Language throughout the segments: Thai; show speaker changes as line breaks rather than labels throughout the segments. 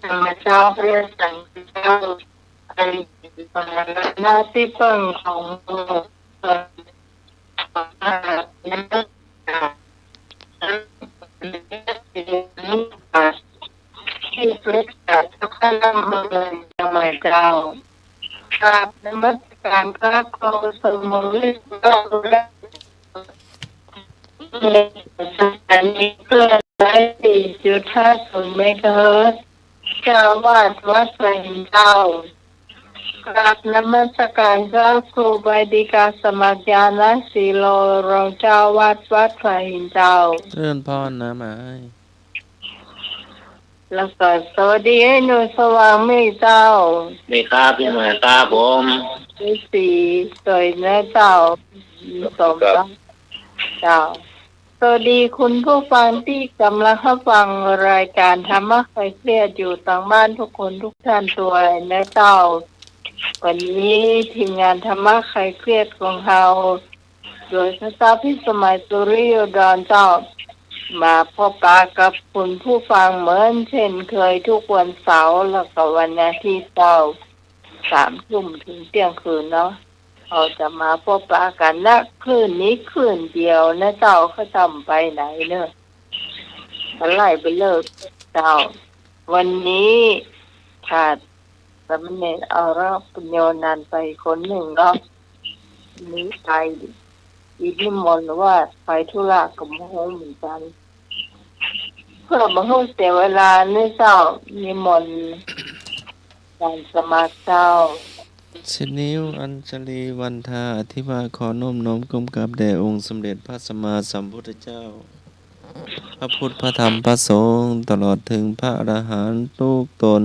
ธรรมเจ้าพระสังฆเจ้าไอ้หน้าที่เพิ่งของเอ่อนั้นที่พระสังฆท่านนำมาเลยธรรมเจ้ากราบนมัสการพระโคสมุทิโลและอันนี้เพื่อ4.50 เมกะเฮิรตซ์เจ้าวาดวัดไผ่เจ้ากราบนมัสการพระครูบดีกาสมัครญาณสีโลรองเจ้าวาดวัดไผ่เจ้า
เลื่อนพรนะหมาย
แล้วก็สวัสดีให้หนูสว่างไม่เจ้า
นี่ครับพี่หมายครับผม
ที่สี่สวยนะเจ้าสมรักเจ้าสวัสดีคุณผู้ฟังที่กำลังรับฟังรายการธรรมะคลายเครียดอยู่ต่างบ้านทุกคนทุกท่านตัวนะเจ้าวันนี้ทีมงานธรรมะคลายเครียดของเราโดยพระเจ้าพิสมัยสุริยดรเจ้ามาพบปะกับคุณผู้ฟังเหมือนเช่นเคยทุกวันเสาร์แล้วก็วันอาทิตย์เจ้า3 ทุ่มถึงเที่ยงคืนเนาะเราจะมาพบปะกันนะคืนนี้คืนเดียวนะเจ้าเขาจำไปไหนเนอะไล่ไปเลิกเจ้าวันนี้ขาดสามเณรเอาราปุญโญนันต์ไปคนหนึ่งเนาะนี้ไปอีกนิมนต์ว่าไปธุระกับโมโหเหมือนกันเพื่อมาให้เสียเวลาเนื่อเจ้านิมนต์การสมัครเจ้า
สินิ้วอัญชลีวันทาอธิวาขอน้อมน้อมกำกับแด่องค์สมเด็จพระสัมมาสัมพุทธเจ้าพระพุทธพระธรรมพระสงฆ์ตลอดถึงพระอรหันต์ทุกตน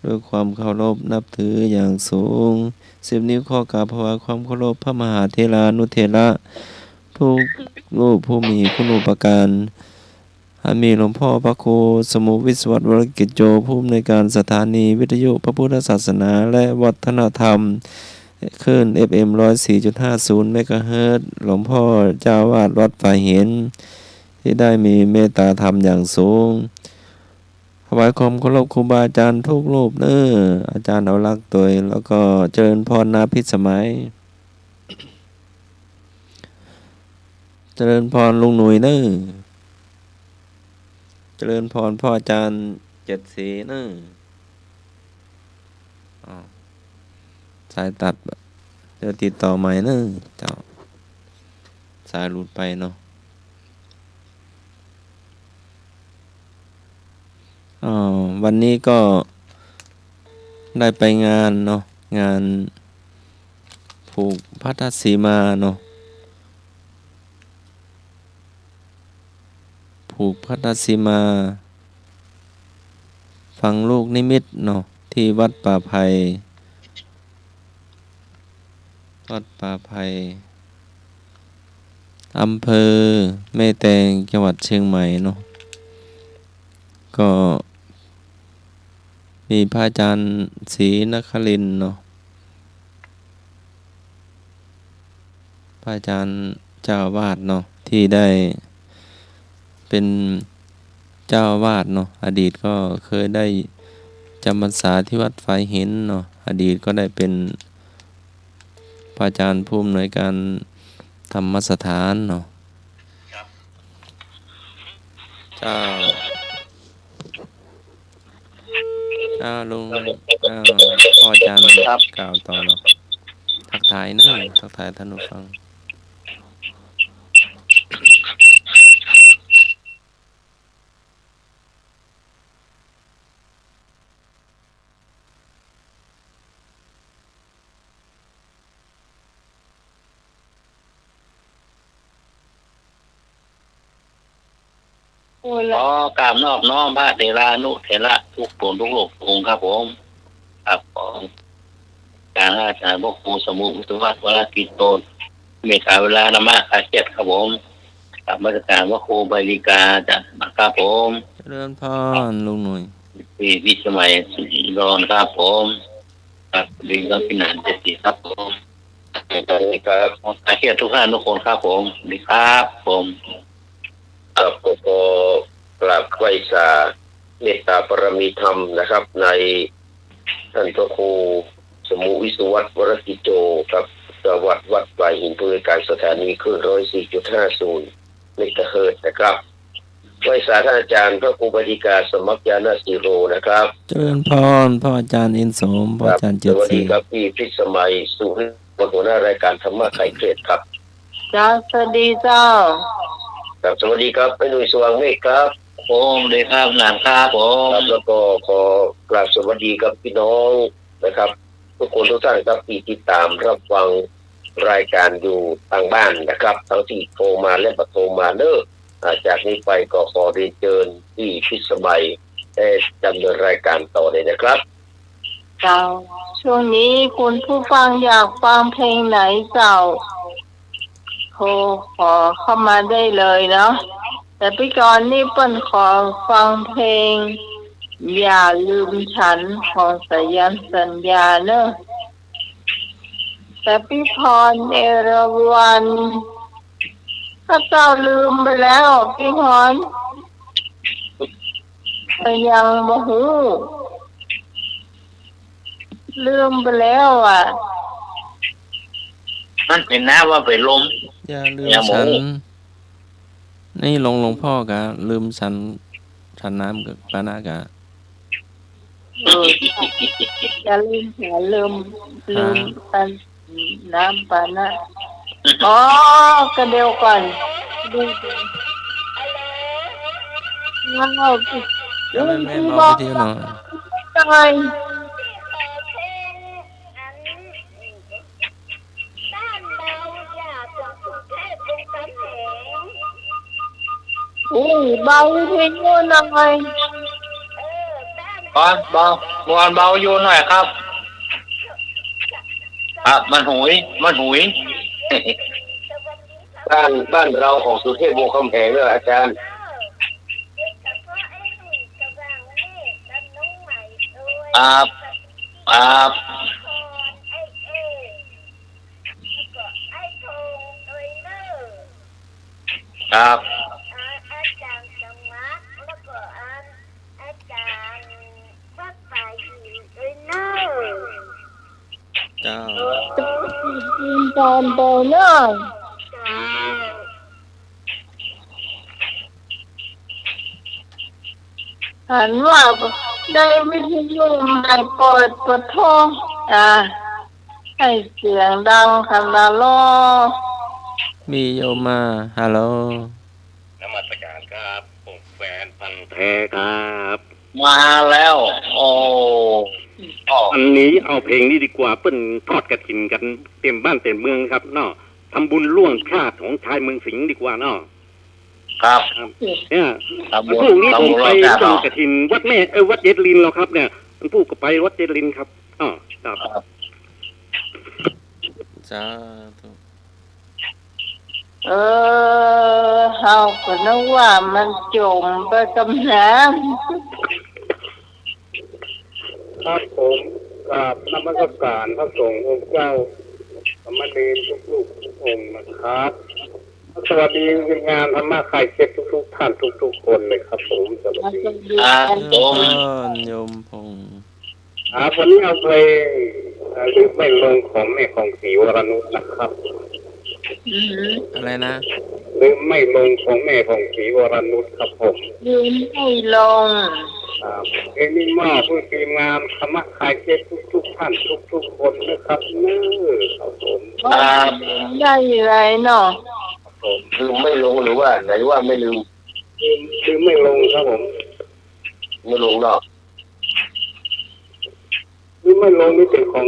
ด้วยความเคารพนับถืออย่างสูง10 นิ้วข้อกราบถวายความเคารพพระมหาเถรานุเถระทุกรูปผู้มีคุณูปการมีหลวงพ่อพระครูสมุวิศวัตวรกิจโจผู้อำนวยการสถานีวิทยุพระพุทธศาสนาและวัฒนธรรมคลื่น FM 104.50 เมกะเฮิรตซ์หลวงพ่อเจ้าวาดวัดฝ่ายเห็นที่ได้มีเมตตาธรรมอย่างสูงถวายความเคารพครูบาอาจารย์ทุกรูปเน้ออาจารย์เอารักตัวแล้วก็เจริญพรนาพิสมัยเจริญพรลุงหนุ่ยเน้อเจริญพรพ่ออาจารย์7 สีเน้อสายตัดเดี๋ยวติดต่อใหม่เน้อเจ้าสายหลุดไปเนาะวันนี้ก็ได้ไปงานเนาะงานผูกพัทธสีมาเนาะผูกพัทธสีมาฟังลูกนิมิตเนาะที่วัดป่าไผ่อำเภอแม่แตงจังหวัดเชียงใหม่เนาะก็มีพระอาจารย์ศรีนครินทร์เนาะพระอาจารย์เจ้าอาวาสเนาะที่ได้เป็นเจ้าอาวาสเนาะอดีตก็เคยได้จำพรรษาที่วัดฝ่ายหินเนาะอดีตก็ได้เป็นพระอาจารย์ผู้อำนวยการธรรมสถานเนาะเจ้าลุงพ่ออาจารย์กล่าวต่อเนาะทักทายเนอะทักทายท่านผู้ฟัง
โอ้
ขอกราบนอบน้อมพระเถรานุเถระทุกตนทุกโลกองค์ครับผมครับของการอาจารย์พระครูสมุวิศวัตวรกิจโตเมตตาเวลานามะอาเจ็ดครับผมกับมาตรการพระครูบริกาจากมาครับผม
เริ่มพรลุงหน่อย
ที่วิสมัยสุรนครับผมครับลิงก็พินันเจติครับผมครับอาเจ็ดทุกท่านทุกคนครับผมดีครับผม
ครับก็กราบไหว้สา เมตตาปรมีธรรมนะครับ ในท่านพระครูสมุวิสุวัตวรกิจโจครับสวัสดิ์วัดปลายหินผู้ในการสถานีคลื่น104.50 เมกะเฮิรตซ์นะครับไว้สาธาจารย์พระครูปฏิกาสมัครยานาสิโรนะครับ
เจริญพรพ่ออาจารย์อินโสมพ่ออาจารย์
ส
เจ็ด
วัส
สี
ดีครับพี่พิสมัยสุริหัวหน้ารายการธรรมะไข่เครียดครับ
จ้าสวัสดีเจ้า
ครับสวัสดีครับพี่หนุ่ยสว่างเมฆครับ
ผมเลยครับนานครับผม
ครับแล้วก็ขอกราบสวัสดีครับพี่น้องนะครับ ทุกคนทุกท่านครับที่ติดตามรับฟังรายการอยู่ทางบ้านนะครับทั้งที่โทรมาและบัโทรมาเนอะจากนี้ไปก็ขอเรียนเชิญที่พิสมัยได้ดำเนินรายการต่อเลยนะครับ
เจ้า ช่วงนี้คุณผู้ฟังอยากฟังเพลงไหนเจ้าโทรขอเข้ามาได้เลยเนาะแต่พี่กรณ์นี่เปิ้นขอฟังเพลง อย่าลืมฉันของสายันสัญญาเนอะแต่พี่พรเอราวันก็เจ้าลืมไปแล้วพี่พรก็ยังบ่ฮู้ลืมไปแล้วอ่ะ
นั่นเป็นหน้าว่าไปลม
อย่าลืม
อย่าหมู
ฉัน นี่หลวงพ่อกะลืมฉันน้ำกับปานากะ
อย่าลืมอย่าลืมปันน้ำปานะอ๋อก็เดียวก่อนดูว้าว
จะเป็นแม่บอกไปที่หนอ
จังไงอุ้ยเบาเพลงโน่นหน่อย
บอลเบาบอลเบาอยู่หน่อยครับมันหุย
บ้านเราของสุเทพวงศ์คำแหงเนี่ยอาจารย์
ครับครับ
เจ้า
ตอนโตเนอะหันว่าได้วิทยุได้เปิดท้องให้เสียงดังขนาดล้อ
มีโยมมาฮัลโหล
นมัสการครับผมแฟนพันธุ์แท้ครับ
มาแล้วโอ้
อันนี้เอาเพลงนี้ดีกว่าเปิ้นทอดกระถินกันเต็มบ้านเต็มเมืองครับเนาะทำบุญล่วงชาติของชายเมืองสิงห์ดีกว่าเนาะ
ครับ
เนี่ย
ครับ
วันพรุ่งนี้ผมไป
ครับ
ต้นกระถินวัดแม่วัดเจดลินแล้วครับเนี่ยมันพูดก็ไปวัดเจดลินครับอ๋อครับ
จ้า
เฮาก็นึกว่ามันจมไปกับน้
ครับผมกับนมัสการพระสงฆ์องค์เจ้าสมณเณรทุกลูกทุกองค์นะครับสวัสดีงานธรรมะคลายเครียดทุกท่านทุกคนเลยครับผมสวัส
ำมัน
ดี
จะดี
เจ
กัน
ริญโยมพงษ์
วันนี้เอาเพลงหรือไม่ลงของแม่ของศรีวรนุชนะครับ
อะไรนะ
หรือไม่ลงของแม่ของศรีวรนุชครับผม
ยืนให้ลง
เพลงนี้มอบผู้ทีมงานธรรมะคลายเครียดทุกท่านทุกคนนะครับเน้อครับผม
ได้ไรเนาะ
ลืมไม่ลงหรือว่าไหนว่าไม่ลืม
คือไม่ลงครับผม
ไม่ลงเนาะ
คือไม่ลงนี่เป็นของ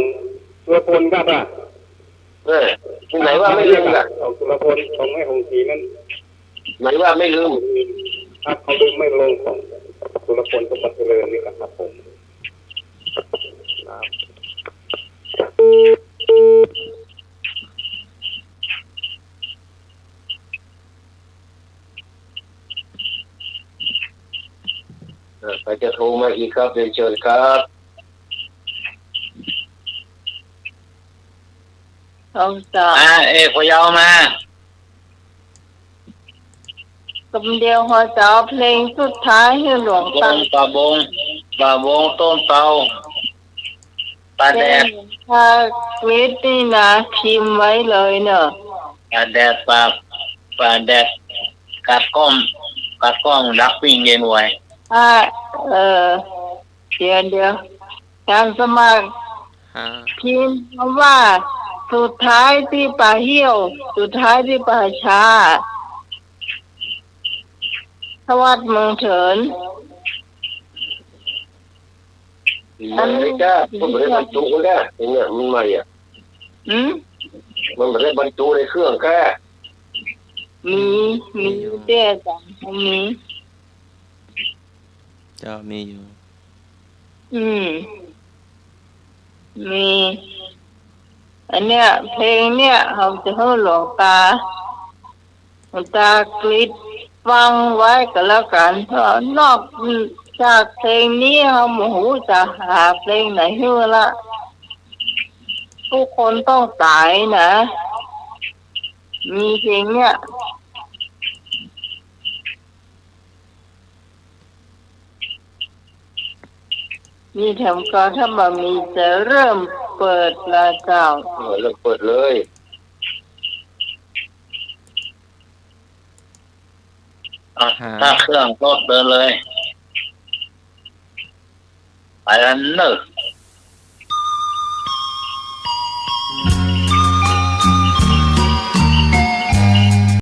ตัวพลครับอ่ะ
ที่ไหนว่าไม่ลืมล่ะ
ของตัวพลของแม่ของศรีนั้น
ไหนว่าไม่ลืม
ครับเขาลืมไม่ลงของตัวพลสมบัติเจริญนี่ครับผมครับ
ใครจะโทรมาอีกครับเรียนเชิญครับ
ต้องจับ
เอกพยาวมา
โต เดียวเขาจะเอาเพลงสุดท้ายให้หลวง
บ
ตาง
ปลาบงปลาบงต้นเตาปลาแดด
ถ้าคลิปนี่นะพิมพ์ไว้เลยเนอะ
ปลาแดดปลาแดดกัดก้อมรักวิ่งเย็นไว้
ถ้าเออเดี๋ยวการสมัคร
ห้า
พิมพ์คำว่าสุดท้ายที่ป่าเหี่ยว สุดท้ายที่ป่าช้าสวัสดิ์เมืองเถิน
มันไม่ได้มันไม่ได้บรรจุแค่เนี่ยมันไม่อ่ะ
อืม
มันไม่ได้บรรจุในเครื่องแค่
มีเตี้ยจังมี
เจ้ามีอยู่
อืมมีอันเนี้ยเพลงเนี้ยเขาจะให้หลวงตากรีดฟังไว้ก็แล้วกันเพราะนอกจากเพลงนี้เขาโมโหจะหาเพลงไหนให้ละทุกคนต้องตายนะ มีเพลงเนี้ยมีแถมก็ถ้าบ่มีจะเริ่มเปิดละเจ้า
เริ่มเปิดเลย
ถ้าเครื่องรถเดินเลยไปแล้วเนอะ